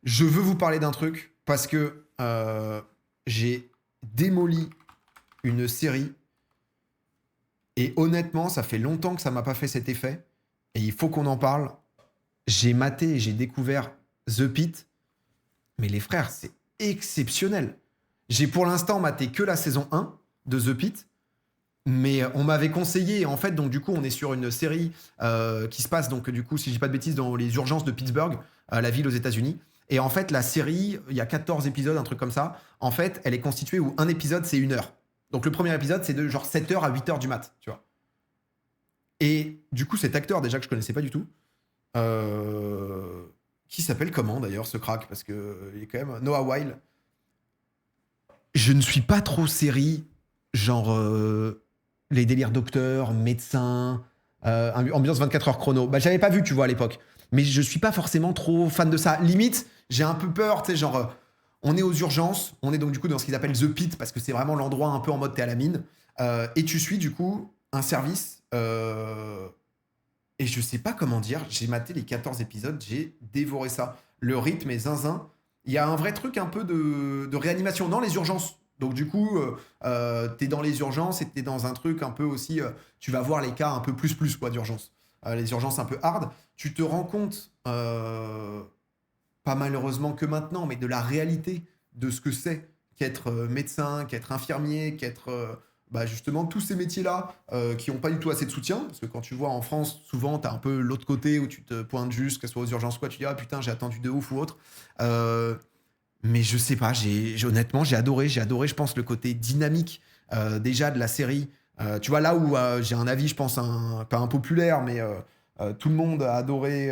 Je veux vous parler d'un truc parce que j'ai démoli une série et honnêtement, ça fait longtemps que ça m'a pas fait cet effet et il faut qu'on en parle. J'ai maté et j'ai découvert The Pitt, mais les frères, c'est exceptionnel. J'ai pour l'instant maté que la saison 1 de The Pitt, mais on m'avait conseillé, en fait, donc du coup, on est sur une série qui se passe, donc du coup, si je dis pas de bêtises, dans les urgences de Pittsburgh, la ville aux États-Unis. Et en fait, la série, il y a 14 épisodes, un truc comme ça. En fait, elle est constituée où un épisode, c'est 1 heure. Donc le premier épisode, c'est de genre 7h à 8h du mat, tu vois. Et du coup, cet acteur, déjà que je connaissais pas du tout, qui s'appelle comment d'ailleurs, ce crack, parce que il est quand même Noah Weil. Je ne suis pas trop série, genre les délires docteur, médecin, ambiance 24 heures chrono. Bah, j'avais pas vu, tu vois, à l'époque. Mais je suis pas forcément trop fan de ça. Limite, j'ai un peu peur, tu sais, genre, on est aux urgences, on est donc du coup dans ce qu'ils appellent The Pit, parce que c'est vraiment l'endroit un peu en mode t'es à la mine. Et tu suis du coup un service. Et je sais pas comment dire, j'ai maté les 14 épisodes, j'ai dévoré ça. Le rythme est zinzin. Il y a un vrai truc un peu de réanimation dans les urgences. Donc du coup, t'es dans les urgences et t'es dans un truc un peu aussi, tu vas voir les cas un peu plus quoi d'urgence. Les urgences un peu hard. Tu te rends compte, pas malheureusement que maintenant, mais de la réalité de ce que c'est qu'être médecin, qu'être infirmier, qu'être bah justement tous ces métiers-là qui n'ont pas du tout assez de soutien. Parce que quand tu vois en France, souvent, tu as un peu l'autre côté où tu te pointes juste, que ce soit aux urgences quoi, tu dis ah putain, j'ai attendu de ouf ou autre. Mais je sais pas, honnêtement, j'ai adoré, je pense, le côté dynamique déjà de la série. Tu vois, là où j'ai un avis, je pense, pas impopulaire, mais tout le monde a adoré.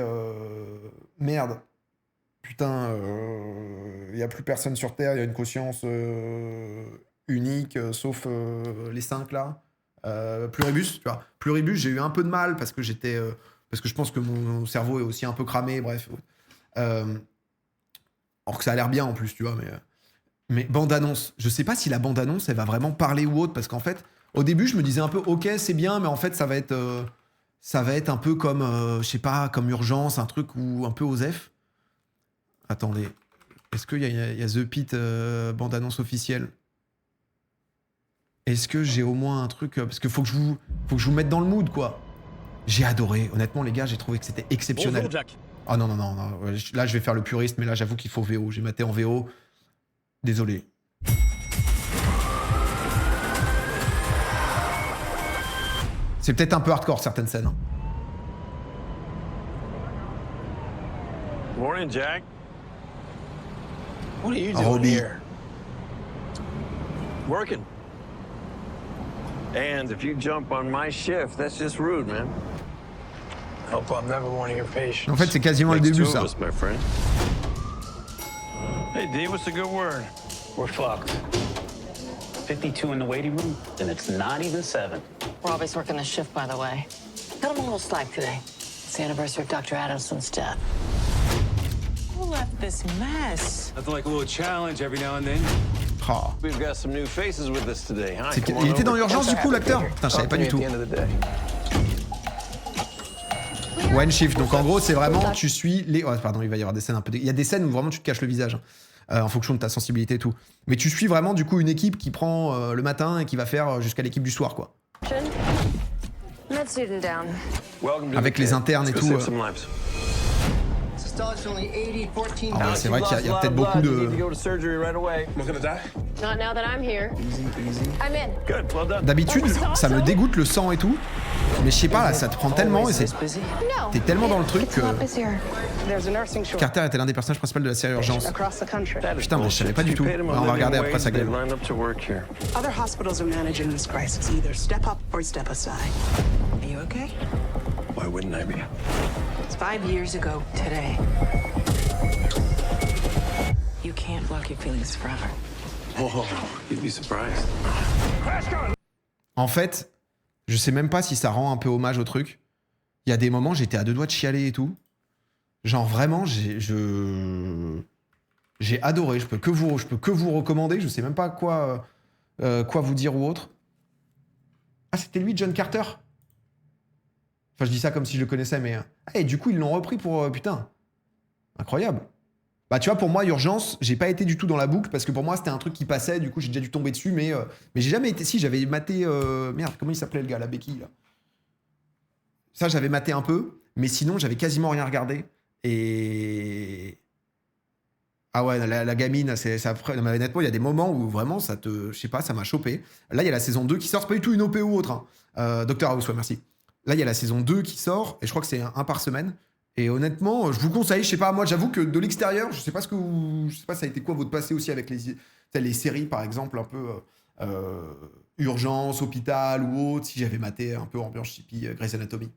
Merde. Putain, il n'y a plus personne sur Terre, il y a une conscience unique, sauf les 5 là. Pluribus, tu vois. Pluribus, j'ai eu un peu de mal parce que parce que je pense que mon cerveau est aussi un peu cramé, bref. Or que ça a l'air bien en plus, tu vois, mais bande-annonce. Je sais pas si la bande-annonce, elle va vraiment parler ou autre, parce qu'en fait, au début, je me disais un peu, ok, c'est bien, mais en fait, ça va être un peu comme, je sais pas, comme Urgence, un truc ou un peu OSEF. Attendez, est-ce qu'il y a The Pit bande-annonce officielle? Est-ce que j'ai au moins un truc parce que faut que je vous mette dans le mood, quoi. J'ai adoré. Honnêtement, les gars, j'ai trouvé que c'était exceptionnel. Bonjour, Jack. Ah non, non, non, non. Ouais, là, je vais faire le puriste, mais là, j'avoue qu'il faut VO. J'ai maté en VO. Désolé. C'est peut-être un peu hardcore, certaines scènes. Hein. Morning, Jack. What are you doing Robbie. here? Working. And if you jump on my shift, that's just rude, man. Hope I'm never one of your patients. En fait, c'est quasiment le Makes début, two ça. of us, my friend. Hey, D, what's a good word? We're fucked. 52 in the waiting room, and it's not even 7. Robbie's working the shift, by the way. Cut him a little slack today. It's the anniversary of Dr. Adamson's death. Who left this mess? Nothing like a little challenge every now and then. Oh. We've got some new faces with us today, huh? Il était dans l'urgence, du coup, l'acteur? Putain, je savais pas du tout. One shift. Donc, en gros, c'est vraiment, tu suis les... Oh, pardon, il va y avoir des scènes un peu... Il y a des scènes où vraiment tu te caches le visage. En fonction de ta sensibilité et tout. Mais tu suis vraiment, du coup, une équipe qui prend le matin et qui va faire jusqu'à l'équipe du soir, quoi. Avec les internes et tout. Ah ouais, c'est vrai qu'il y a peut-être beaucoup de... D'habitude, ça me dégoûte le sang et tout. Mais je sais pas, là, ça te prend tellement et t'es tellement dans le truc que... Carter était l'un des personnages principaux de la série Urgence. Putain, mais je savais pas du tout. Ouais, on va regarder après sa gueule. Other hospitals are managing this crisis. Either step up or step aside. Are you okay? Why wouldn't I be? It's 5 years ago today. You can't block your feelings forever. Oh, you'd be surprised. En fait, je sais même pas si ça rend un peu hommage au truc. Il y a des moments, j'étais à 2 doigts de chialer et tout. Genre vraiment, j'ai adoré. Je peux que vous recommander. Je sais même pas quoi vous dire ou autre. Ah, c'était lui, John Carter. Enfin, je dis ça comme si je le connaissais, mais... Ah, et du coup, ils l'ont repris pour... putain. Incroyable. Bah, tu vois, pour moi, Urgence, j'ai pas été du tout dans la boucle parce que pour moi, c'était un truc qui passait. Du coup, j'ai déjà dû tomber dessus, mais j'ai jamais été. Si, j'avais maté. Merde, comment il s'appelait le gars, la béquille, là? Ça, j'avais maté un peu, mais sinon, j'avais quasiment rien regardé. Et. Ah ouais, la gamine, non, mais honnêtement, il y a des moments où vraiment, ça te. Je sais pas, ça m'a chopé. Là, il y a la saison 2 qui sort. C'est pas du tout une OP ou autre. Hein. Dr House, ouais, merci. Là, il y a la saison 2 qui sort, et je crois que c'est un par semaine. Et honnêtement, je vous conseille, je sais pas, moi, j'avoue que de l'extérieur, je sais pas je sais pas, ça a été quoi votre passé aussi avec les séries, par exemple, un peu Urgence, Hôpital ou autre, si j'avais maté un peu ambiance chippie, Grey's Anatomy.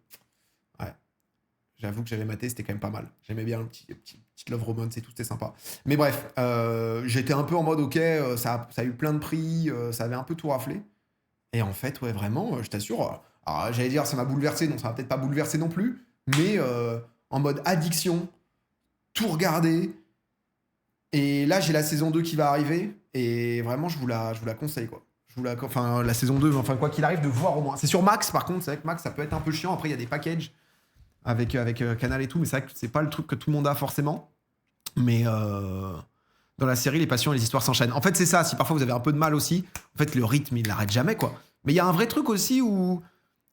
Ouais. J'avoue que j'avais maté, c'était quand même pas mal. J'aimais bien le petit love romance et tout, c'était sympa. Mais bref, j'étais un peu en mode, ok, ça a eu plein de prix, ça avait un peu tout raflé. Et en fait, ouais, vraiment, je t'assure, alors j'allais dire, ça m'a bouleversé, donc ça m'a peut-être pas bouleversé non plus, mais en mode addiction, tout regarder. Et là, j'ai la saison 2 qui va arriver, et vraiment, je vous la conseille, quoi. Enfin, la saison 2, enfin, quoi qu'il arrive, de voir au moins. C'est sur Max, par contre, c'est vrai que Max, ça peut être un peu chiant. Après, il y a des packages avec Canal et tout, mais c'est vrai que c'est pas le truc que tout le monde a forcément. Mais dans la série, les passions et les histoires s'enchaînent. En fait, c'est ça. Si parfois vous avez un peu de mal aussi, en fait, le rythme, il n'arrête jamais, quoi. Mais il y a un vrai truc aussi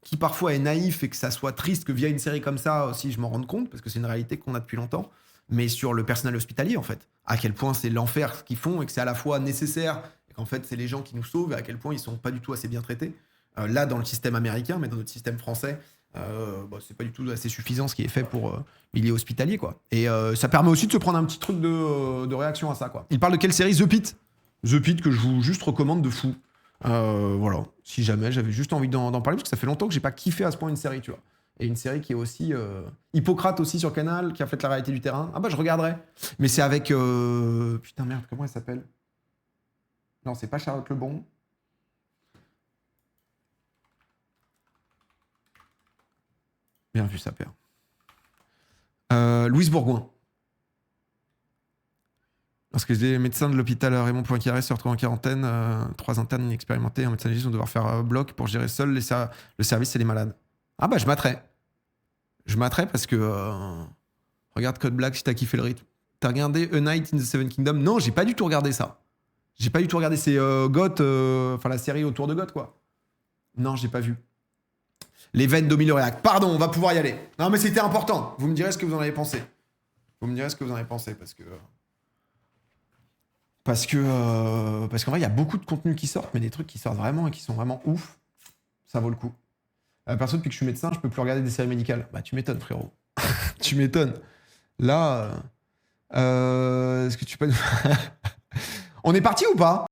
qui parfois est naïf et que ça soit triste que via une série comme ça aussi, je m'en rende compte, parce que c'est une réalité qu'on a depuis longtemps, mais sur le personnel hospitalier, en fait. À quel point c'est l'enfer ce qu'ils font et que c'est à la fois nécessaire et qu'en fait, c'est les gens qui nous sauvent et à quel point ils sont pas du tout assez bien traités. Là, dans le système américain, mais dans notre système français, c'est pas du tout assez suffisant ce qui est fait pour milieu hospitalier, quoi. Et ça permet aussi de se prendre un petit truc de réaction à ça, quoi. Il parle de quelle série? The Pitt. The Pitt, que je vous juste recommande de fou. Voilà, si jamais j'avais juste envie d'en parler, parce que ça fait longtemps que j'ai pas kiffé à ce point une série, tu vois. Et une série qui est aussi Hippocrate aussi sur Canal, qui a fait la réalité du terrain. Ah bah je regarderai. Mais c'est avec putain merde, comment elle s'appelle? Non, c'est pas Charlotte Lebon. Bien vu ça, père. Louise Bourgoin. Lorsque les médecins de l'hôpital Raymond Poincaré se retrouvent en quarantaine, 3 internes inexpérimentés, un médecin légiste vont devoir faire bloc pour gérer seul le service et les malades. Ah bah je materai. Je materai parce que... regarde Code Black si t'as kiffé le rythme. T'as regardé A Night in the Seven Kingdoms? Non, j'ai pas du tout regardé ça. J'ai pas du tout regardé. C'est Goth, enfin la série autour de Goth, quoi. Non, j'ai pas vu. Les veines d'Omiloréac. Pardon, on va pouvoir y aller. Non, mais c'était important. Vous me direz ce que vous en avez pensé. Vous me direz ce que vous en avez pensé parce que... Parce qu'en vrai, il y a beaucoup de contenus qui sortent, mais des trucs qui sortent vraiment et qui sont vraiment ouf. Ça vaut le coup. Perso, depuis que je suis médecin, je peux plus regarder des séries médicales. Bah, tu m'étonnes, frérot. Tu m'étonnes. Là, est-ce que tu peux... On est parti ou pas?